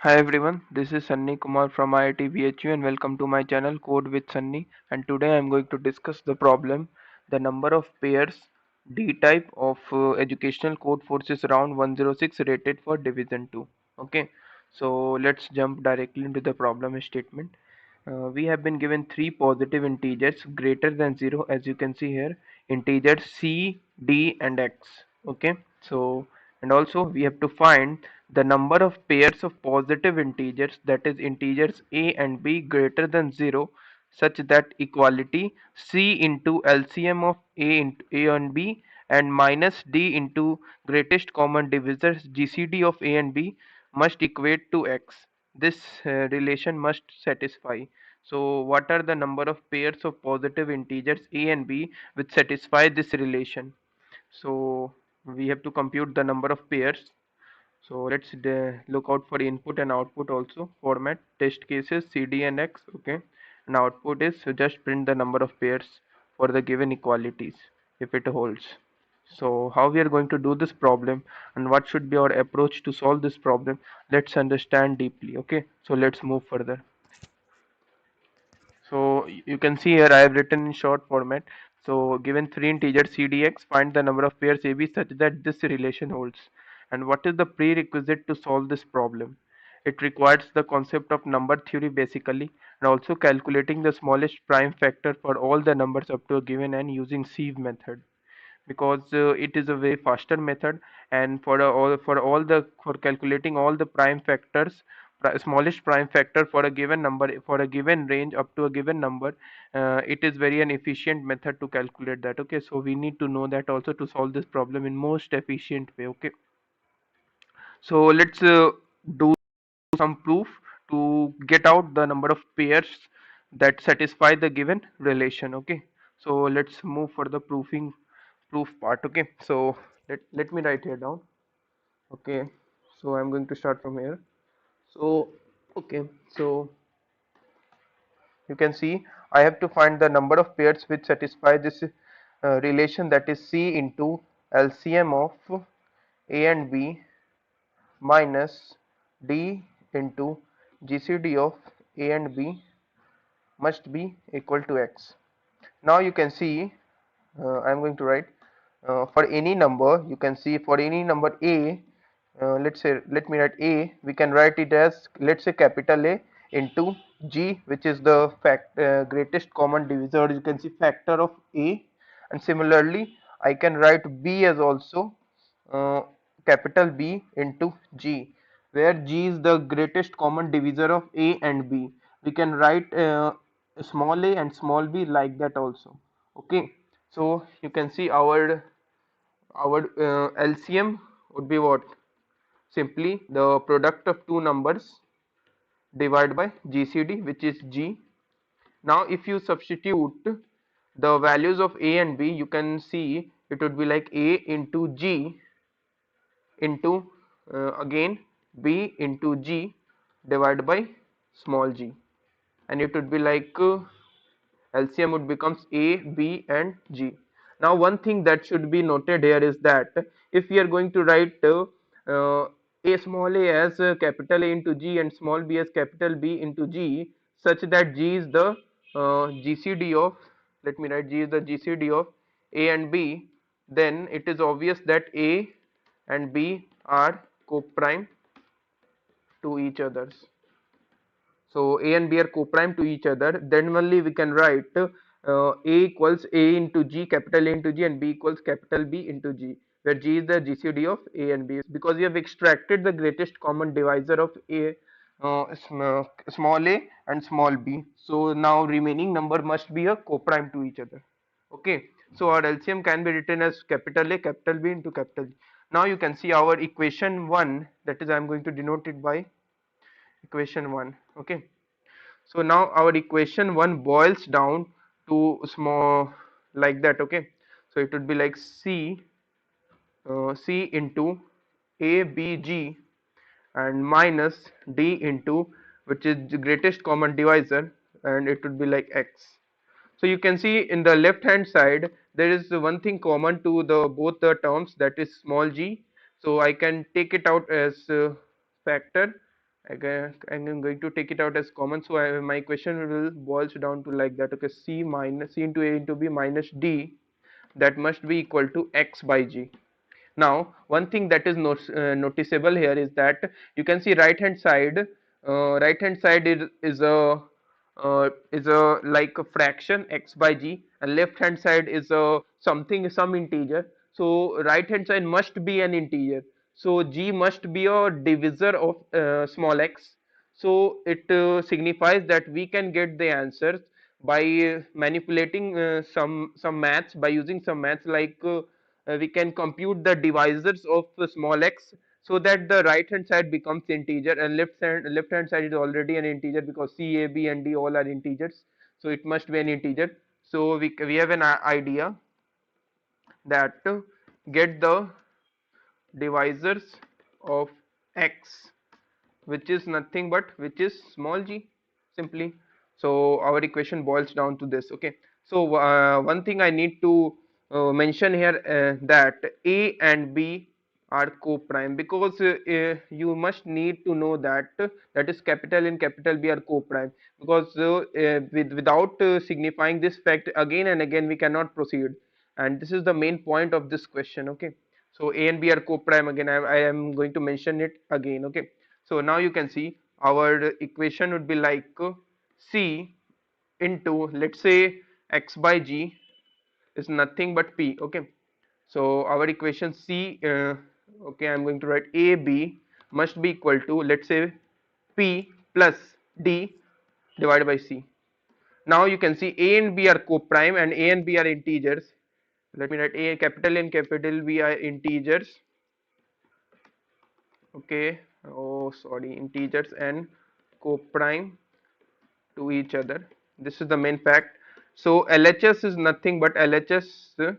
Hi everyone, this is Sunny Kumar from IIT BHU and welcome to my channel Code with Sunny, and today I am going to discuss the problem the number of pairs D type of educational code forces round 106 rated for division 2. Okay, so let's jump directly into the problem statement. We have been given three positive integers greater than 0, as you can see here, integers c, d and x. Okay, so and also we have to find the number of pairs of positive integers, that is integers a and b greater than 0, such that equality c into LCM of a and b and minus d into greatest common divisor GCD of a and b must equate to x. This relation must satisfy. So what are the number of pairs of positive integers a and b which satisfy this relation? So we have to compute the number of pairs. So let's look out for input and output also. Format test cases cd and x. Okay, and output is, so just print the number of pairs for the given equalities if it holds. So how we are going to do this problem and what should be our approach to solve this problem, let's understand deeply. Okay, so let's move further. So you can see here I have written in short format. So given three integers cdx, find the number of pairs AB such that this relation holds. And what is the prerequisite to solve this problem? It requires the concept of number theory basically, and also calculating the smallest prime factor for all the numbers up to a given n using sieve method, because it is a way faster method, and for calculating all the prime factors, smallest prime factor for a given number for a given range up to a given number, it is very an efficient method to calculate that. Okay, so we need to know that also to solve this problem in most efficient way. Okay, so let's do some proof to get out the number of pairs that satisfy the given relation. Okay, so let's move for the proof part. Okay, so let me write here down. Okay, so I'm going to start from here. So okay, so you can see I have to find the number of pairs which satisfy this relation, that is c into LCM of a and b minus d into GCD of a and b must be equal to x. Now you can see I'm going to write for any number. You can see for any number a, let me write a, we can write it as, let's say, capital A into g, which is the greatest common divisor, you can see factor of a. And similarly I can write b as also uh, capital B into G, where G is the greatest common divisor of A and B. We can write small a and small b like that also. Okay, so you can see our LCM would be what? Simply the product of two numbers divided by GCD, which is G. Now if you substitute the values of A and B, you can see it would be like A into G into again b into g divided by small g, and it would be like LCM would becomes a, b and g. Now one thing that should be noted here is that if we are going to write a small a as capital A into G and small b as capital B into G, such that G is the GCD of, let me write, G is the GCD of A and B, then it is obvious that A and B are co-prime to each others. So A and B are co-prime to each other, then only we can write A equals A into G, capital A into G, and B equals capital B into G, where G is the GCD of A and B, because we have extracted the greatest common divisor of A, small a and small b. So now remaining number must be a co-prime to each other. Okay, so our LCM can be written as capital A, capital B into capital G. Now you can see our equation 1, that is I am going to denote it by equation 1. Okay, so now our equation 1 boils down to small like that. Okay, so it would be like c into abg and minus d into, which is the greatest common divisor, and it would be like x. So you can see in the left hand side there is one thing common to the both the terms, that is small g. So I can take it out as factor, Again, I'm going to take it out as common. So my question will boils down to like that. Okay, c into a into b minus d, that must be equal to x by g. Now, one thing that is noticeable here is that you can see right hand side is a like a fraction x by g, and left hand side is a some integer. So right hand side must be an integer. So g must be a divisor of small x. So it signifies that we can get the answers by manipulating some maths, by using some maths like we can compute the divisors of small x, so that the right hand side becomes integer, and left hand side is already an integer because c, a, b and d all are integers, so it must be an integer. So we have an idea that to get the divisors of x, which is nothing but which is small g, simply. So our equation boils down to this. Okay, so one thing I need to mention here, that a and b are co-prime, because you must need to know that that is capital and capital B are co-prime, because without signifying this fact again and again we cannot proceed, and this is the main point of this question. Okay, so a and b are co-prime. Again, I am going to mention it again. Okay, so now you can see our equation would be like c into, let's say, x by g is nothing but p. Okay, so our equation c, okay, I'm going to write a b must be equal to, let's say, p plus d divided by c. Now you can see a and b are co-prime and a and b are integers. Let me write a capital and capital B are integers. Okay, oh sorry, integers and co-prime to each other. This is the main fact. So LHS is nothing but LHS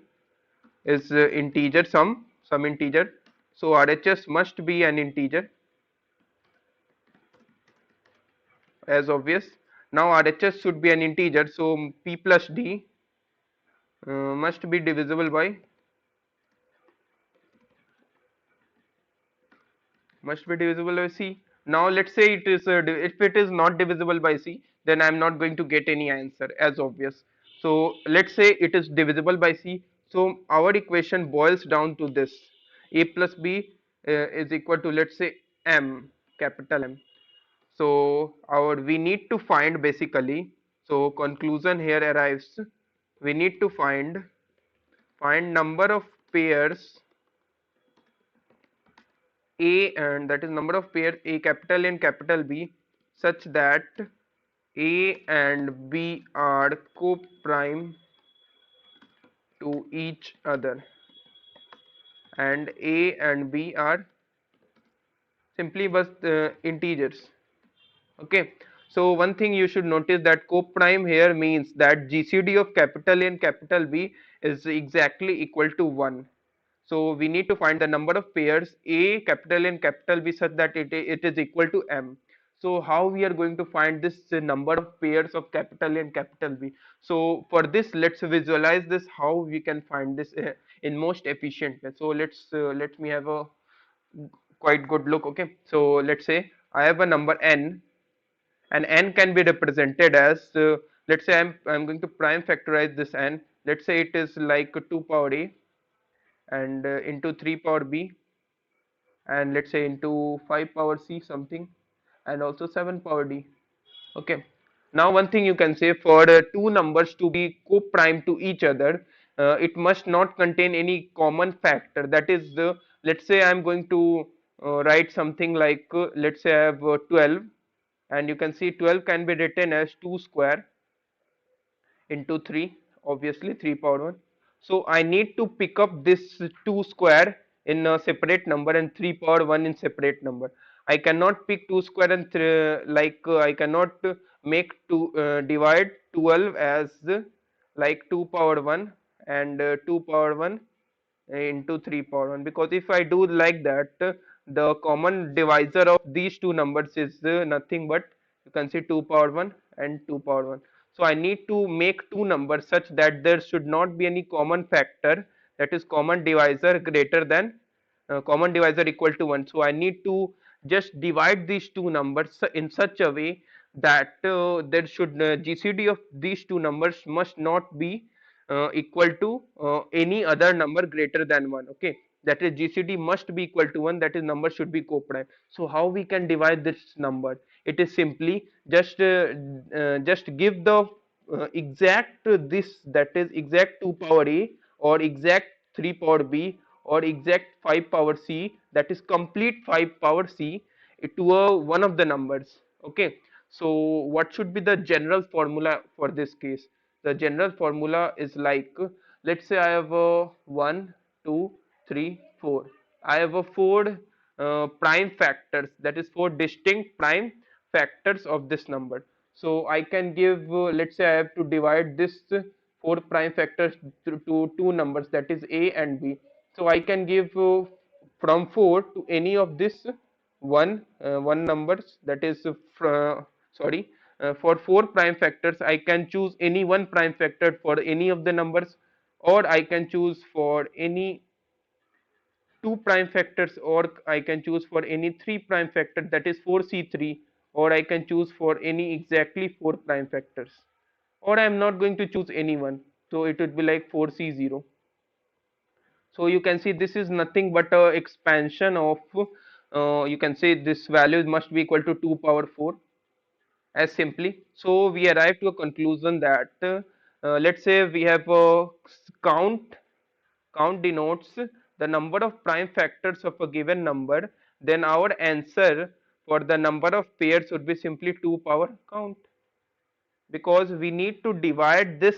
is integer, some integer. So RHS must be an integer, as obvious. Now RHS should be an integer, so P plus D must be divisible by, C. Now let's say it is if it is not divisible by C, then I am not going to get any answer, as obvious. So let's say it is divisible by C. So our equation boils down to this: a plus b is equal to, let's say, m, capital M. So our we need to find basically. So conclusion here arrives: we need to find number of pairs A, and that is number of pairs A capital and capital B, such that A and B are co-prime to each other, and A and B are simply but integers. Okay, so one thing you should notice, that co-prime here means that GCD of capital A and capital B is exactly equal to 1. So we need to find the number of pairs A, capital and capital B, such that it is equal to M. So how we are going to find this number of pairs of capital A and capital B? So for this, let's visualize this, how we can find this in most efficient way. So let me have a quite good look. Okay, so let's say I have a number n, and n can be represented as, let's say I'm going to prime factorize this n. Let's say it is like 2 power a, and into 3 power b, and let's say into 5 power c something, and also 7 power d. Okay, now one thing you can say, for two numbers to be co-prime to each other, it must not contain any common factor. That is, let's say I'm going to write something like, let's say I have 12, and you can see 12 can be written as 2 square into 3, obviously 3 power 1. So I need to pick up this 2 square in a separate number and 3 power 1 in separate number. I cannot pick 2 square and I cannot make to divide 12 as like 2 power 1 and 2 power 1 into 3 power 1, because if I do like that, the common divisor of these two numbers is nothing but, you can see, 2 power 1 and 2 power 1. So I need to make two numbers such that there should not be any common factor, that is common divisor greater than common divisor equal to 1. So I need to just divide these two numbers in such a way that there should GCD of these two numbers must not be equal to any other number greater than 1. Okay, that is GCD must be equal to 1, that is number should be co-prime. So how we can divide this number? It is simply just give the exact this, that is exact 2 power a, or exact 3 power b, or exact 5 power c, that is complete 5 power c, to a one of the numbers. Okay, so what should be the general formula for this case? The general formula is like, let's say I have a 1 2 3 4, I have a 4 prime factors, that is 4 distinct prime factors of this number. So I can give, let's say I have to divide this 4 prime factors to two numbers, that is a and b. So I can give from 4 to any of this one numbers, that is sorry, for 4 prime factors I can choose any one prime factor for any of the numbers, or I can choose for any two prime factors, or I can choose for any three prime factor, that is 4c3, or I can choose for any exactly 4 prime factors, or I am not going to choose any one, so it would be like 4c0. So you can see this is nothing but a expansion of, you can say this value must be equal to 2 power 4, as simply. So we arrive to a conclusion that let's say we have a count. Count denotes the number of prime factors of a given number. Then our answer for the number of pairs would be simply 2 power count, because we need to divide this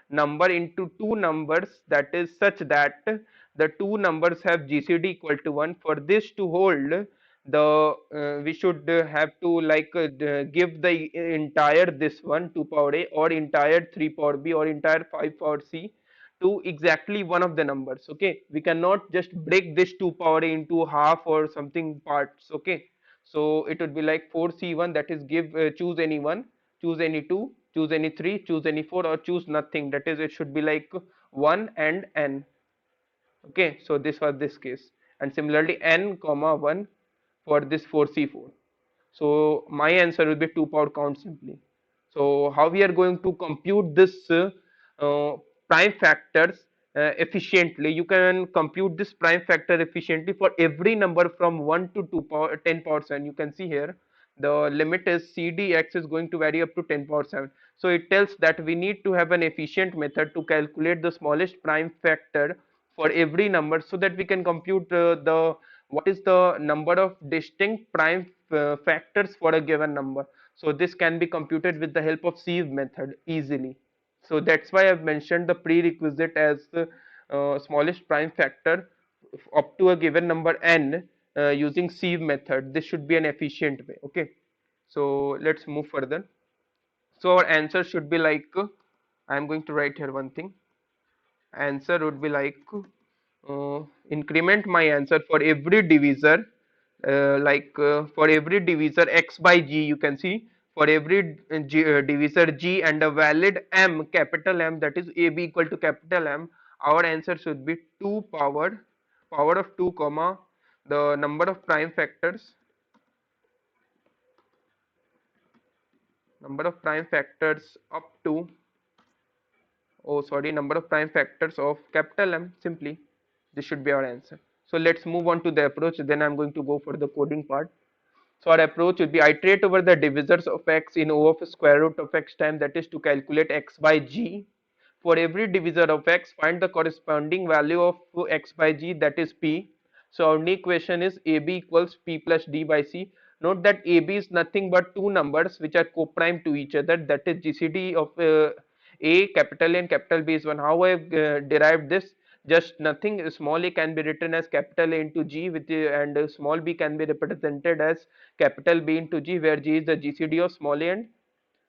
number into two numbers, that is such that the two numbers have GCD equal to 1. For this to hold, the we should have to like give the entire this one 2 power a, or entire 3 power b, or entire 5 power c to exactly one of the numbers. Okay, we cannot just break this 2 power a into half or something parts. Okay, so it would be like 4c1, that is give choose any one, choose any two, choose any three, choose any four, or choose nothing, that is it should be like 1 and n. Okay, so this was this case, and similarly n comma 1 for this 4c4. So my answer will be 2 power count simply. So how we are going to compute this prime factors efficiently? You can compute this prime factor efficiently for every number from 1 to 2 power 10 power 7. You can see here the limit is CDX is going to vary up to 10 power 7. So it tells that we need to have an efficient method to calculate the smallest prime factor for every number, so that we can compute the what is the number of distinct prime factors for a given number. So this can be computed with the help of sieve method easily. So that's why I've mentioned the prerequisite as the smallest prime factor up to a given number n using sieve method. This should be an efficient way. Okay, so let's move further. So our answer should be like, I'm going to write here one thing. Answer would be like, increment my answer for every divisor, for every divisor x by g. You can see for every divisor g and a valid m, capital M, that is ab equal to capital M, our answer should be 2 power of 2 comma the number of prime factors, number of prime factors up to, oh sorry, number of prime factors of capital M simply. This should be our answer. So let's move on to the approach, then I'm going to go for the coding part. So our approach would be iterate over the divisors of x in O of square root of x time, that is to calculate x by g. For every divisor of x, find the corresponding value of x by g, that is p. So our new equation is ab equals p plus d by c. Note that ab is nothing but two numbers which are co-prime to each other, that is GCD of a, capital A and capital B is 1. How I have derived this? Just nothing, small a can be written as capital A into G with and small b can be represented as capital B into G, where G is the GCD of small a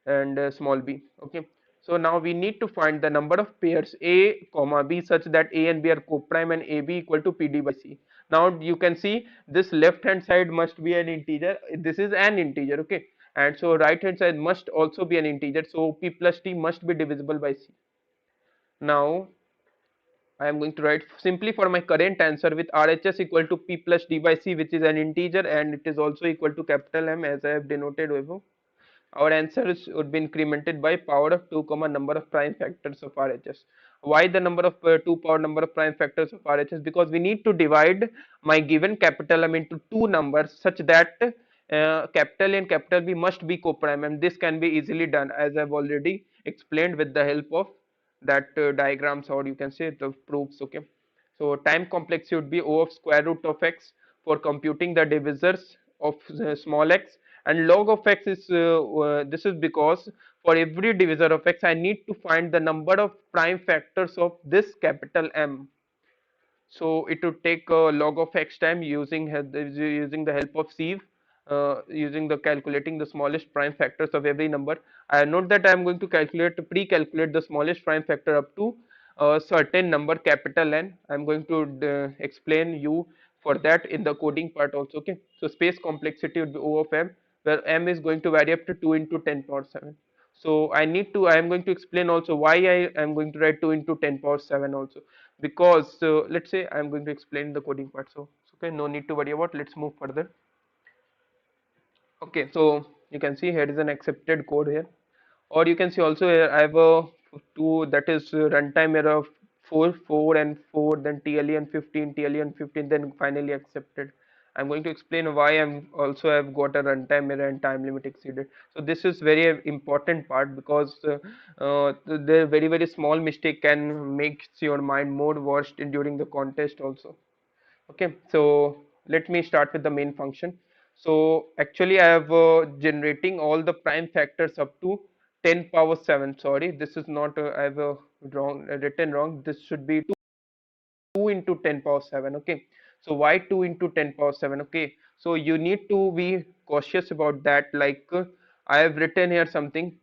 and small b. Okay, so now we need to find the number of pairs a comma b such that a and b are co-prime and ab equal to pd by c. Now you can see this left hand side must be an integer, this is an integer. Okay, and so right hand side must also be an integer, so p plus t must be divisible by c. Now I am going to write simply for my current answer with RHS equal to P plus D by C, which is an integer and it is also equal to capital M as I have denoted above. Our answers would be incremented by power of 2 comma number of prime factors of RHS. Why the number of 2 power number of prime factors of RHS? Because we need to divide my given capital M into two numbers such that capital A and capital B must be co-prime, and this can be easily done as I've already explained with the help of that diagrams, or you can say the proofs. Okay, so time complexity would be O of square root of x for computing the divisors of small x, and log of x is this is because for every divisor of x I need to find the number of prime factors of this capital M. So it would take a log of x time using the help of sieve, using the calculating the smallest prime factors of every number. I note that I am going to pre-calculate the smallest prime factor up to a certain number capital N. I am going to explain you for that in the coding part also. Okay, so space complexity would be O of M, where M is going to vary up to 2 into 10 power 7. So I am going to explain also why I am going to write 2 into 10 power 7 also, because let's say I am going to explain the coding part. So okay, no need to worry about. Let's move further. Okay, so you can see here is an accepted code here, or you can see also here I have a two, that is runtime error of 4 and 4, then TLE and 15, TLE and 15, then finally accepted. I'm going to explain why I'm also have got a runtime error and time limit exceeded. So this is very important part, because the very small mistake can make your mind more worst in during the contest also. Okay, so let me start with the main function. So actually I have generating all the prime factors up to 10 power 7. Sorry, this is not I have written wrong. This should be 2 into 10 power 7. Okay, so why 2 into 10 power 7? Okay, so you need to be cautious about that. Like I have written here something,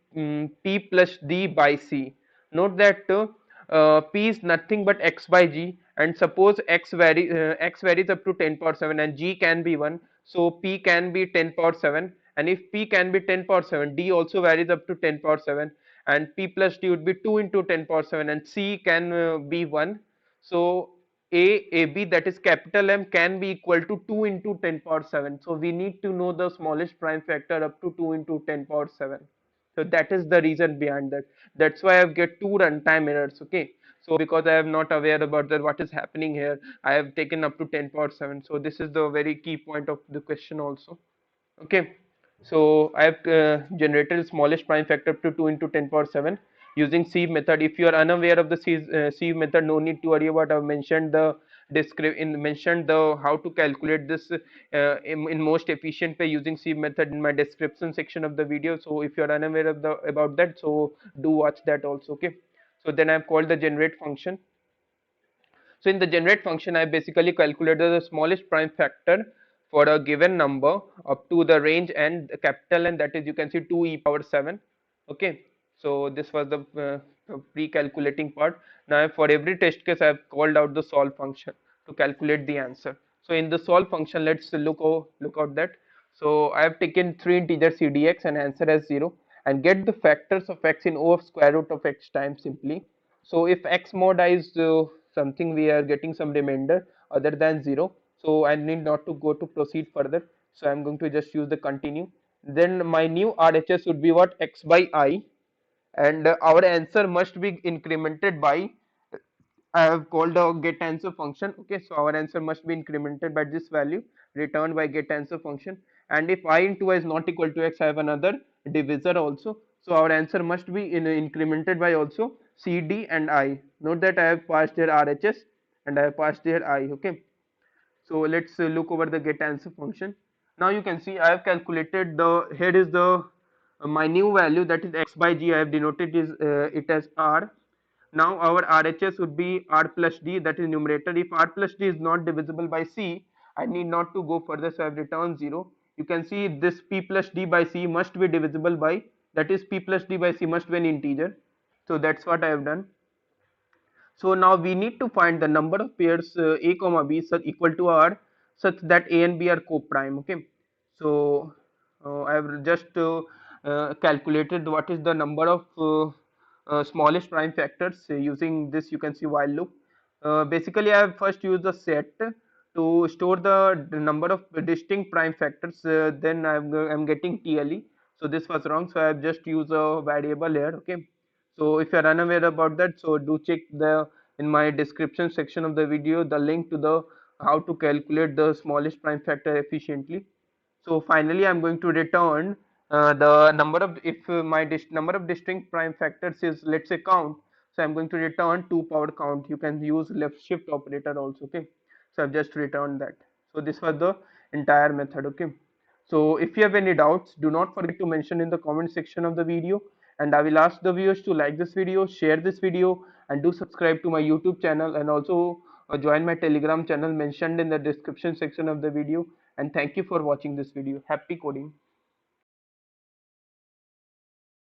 P plus D by C. Note that P is nothing but x by G, and suppose x varies up to 10 power 7 and G can be 1, so P can be 10 power 7, and if P can be 10 power 7, D also varies up to 10 power 7, and P plus D would be 2 into 10 power 7, and C can be 1. So AB, that is capital M, can be equal to 2 into 10 power 7. So we need to know the smallest prime factor up to 2 into 10 power 7. So that is the reason behind that. That's why I've get two runtime errors. Okay. So because I am not aware about that what is happening here, I have taken up to 10 power 7. So this is the very key point of the question also. Okay, so I have generated smallest prime factor up to 2 into 10 power 7 using sieve method. If you are unaware of the sieve method, no need to worry about. I've mentioned the mentioned the how to calculate this in most efficient way using sieve method in my description section of the video. So if you are unaware of the about that, so do watch that also. Okay, so then I've called the generate function. So in the generate function, I basically calculated the smallest prime factor for a given number up to the range and the capital N, that is you can see 2 e power 7. Okay, so this was the pre-calculating part. Now for every test case, I have called out the solve function to calculate the answer. So in the solve function, let's look out that. So I have taken three integers CDX and answer as 0, and get the factors of x in O of square root of x times simply. So if x mod I is something, we are getting some remainder other than 0, so I need not to go to proceed further, so I'm going to just use the continue. Then my new RHS would be what, x by I, and our answer must be incremented by, I have called a get answer function. Okay, so our answer must be incremented by this value returned by get answer function. And if I into I is not equal to x, I have another divisor also. So our answer must be incremented by also CD and I. Note that I have passed here RHS and I have passed here I. Okay, so let's look over the get answer function. Now you can see I have calculated the, here is the my new value, that is x by G. I have denoted it as R. Now our RHS would be R plus D, that is numerator. If R plus D is not divisible by C, I need not to go further, so I have returned 0. You can see this P plus D by C must be divisible by, that is P plus D by C must be an integer. So that's what I have done. So now we need to find the number of pairs A comma B such equal to R, such that A and B are co-prime. Okay, so I have just calculated what is the number of smallest prime factors using this, you can see, while loop. Basically, I have first used the set to store the number of distinct prime factors. Then I'm getting TLE. So this was wrong. So I have just used a variable here. Okay. So if you're unaware about that, so do check the in my description section of the video the link to the how to calculate the smallest prime factor efficiently. So finally, I'm going to return the number of if my number of distinct prime factors is, let's say, count. So I'm going to return 2 power count. You can use left shift operator also. Okay. So I've just returned that. So this was the entire method. Okay. So if you have any doubts, do not forget to mention in the comment section of the video. And I will ask the viewers to like this video, share this video, and do subscribe to my YouTube channel, and also join my Telegram channel mentioned in the description section of the video. And thank you for watching this video. Happy coding.